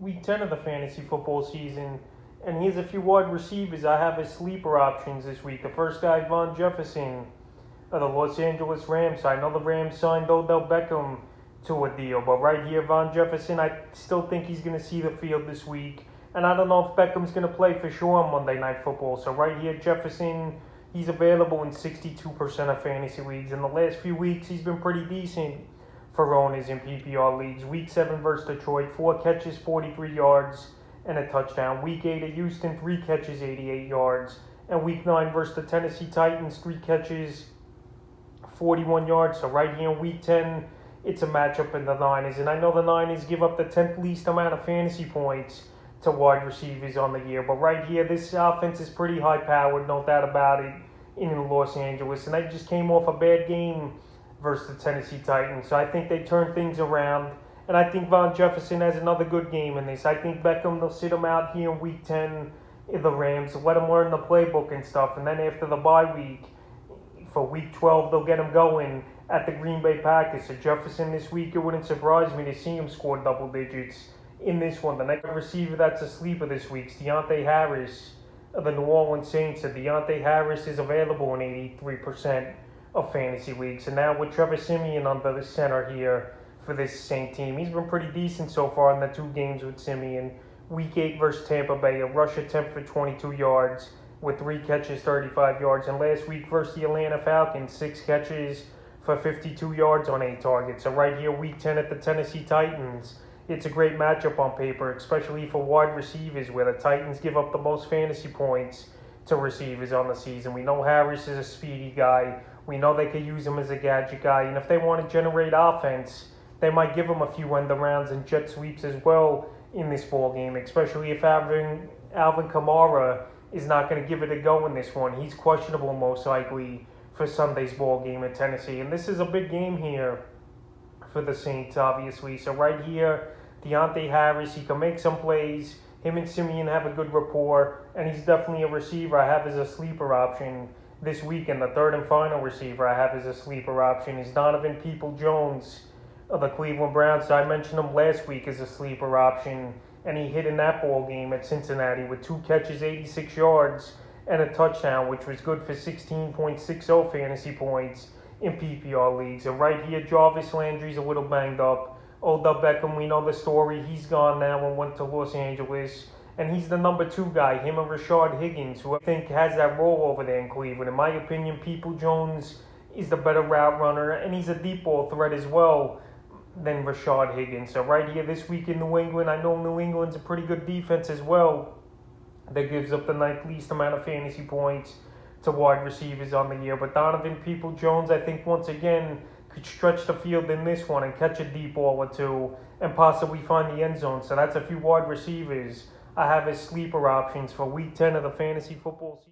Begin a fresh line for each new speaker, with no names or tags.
week 10 of the fantasy football season. And here's a few wide receivers I have as sleeper options this week. The first guy, Von Jefferson of the Los Angeles Rams. I know the Rams signed Odell Beckham to a deal, but right here, Von Jefferson, I still think he's going to see the field this week. And I don't know if Beckham's going to play for sure on Monday Night Football. So right here, Jefferson, he's available in 62% of fantasy leagues. In the last few weeks, he's been pretty decent for owners in PPR leagues. Week 7 versus Detroit, 4 catches, 43 yards, and a touchdown. Week 8 at Houston, 3 catches, 88 yards. And Week 9 versus the Tennessee Titans, 3 catches, 41 yards. So right here in Week 10, it's a matchup in the Niners. And I know the Niners give up the 10th least amount of fantasy points to wide receivers on the year. But right here, this offense is pretty high-powered, no doubt about it, in Los Angeles. And they just came off a bad game versus the Tennessee Titans. So I think they turned things around. And I think Von Jefferson has another good game in this. I think Beckham, they'll sit him out here in Week 10 in the Rams, let him learn the playbook and stuff. And then after the bye week, for Week 12, they'll get him going at the Green Bay Packers. So Jefferson this week, it wouldn't surprise me to see him score double digits in this one. The next receiver that's a sleeper this week is Deontay Harris of the New Orleans Saints. So Deontay Harris is available in 83% of fantasy leagues. And now with Trevor Siemian under the center here for this Saint team, he's been pretty decent so far in the 2 games with Siemian. Week 8 versus Tampa Bay, a rush attempt for 22 yards with 3 catches, 35 yards. And last week versus the Atlanta Falcons, 6 catches for 52 yards on 8 targets. So right here, Week 10 at the Tennessee Titans, it's a great matchup on paper, especially for wide receivers, where the Titans give up the most fantasy points to receivers on the season. We know Harris is a speedy guy. We know they could use him as a gadget guy. And if they want to generate offense, they might give him a few end arounds and jet sweeps as well in this ball game, especially if Alvin Kamara is not going to give it a go in this one. He's questionable most likely for Sunday's ball game at Tennessee. And this is a big game here for the Saints, obviously. So right here, Deontay Harris, he can make some plays. Him and Siemian have a good rapport, and he's definitely a receiver I have as a sleeper option this week. And the third and final receiver I have as a sleeper option is Donovan People-Jones of the Cleveland Browns. So I mentioned him last week as a sleeper option, and he hit in that ball game at Cincinnati with 2 catches, 86 yards, and a touchdown, which was good for 16.60 fantasy points in PPR leagues. And right here, Jarvis Landry's a little banged up. Odell Beckham, we know the story. He's gone now and went to Los Angeles. And he's the number 2 guy, him and Rashard Higgins, who I think has that role over there in Cleveland. In my opinion, People-Jones is the better route runner, and he's a deep ball threat as well than Rashard Higgins. So right here this week in New England, I know New England's a pretty good defense as well that gives up the 9th least amount of fantasy points to wide receivers on the year. But Donovan People-Jones, I think, once again, could stretch the field in this one and catch a deep ball or 2 and possibly find the end zone. So that's a few wide receivers I have as sleeper options for Week 10 of the fantasy football season.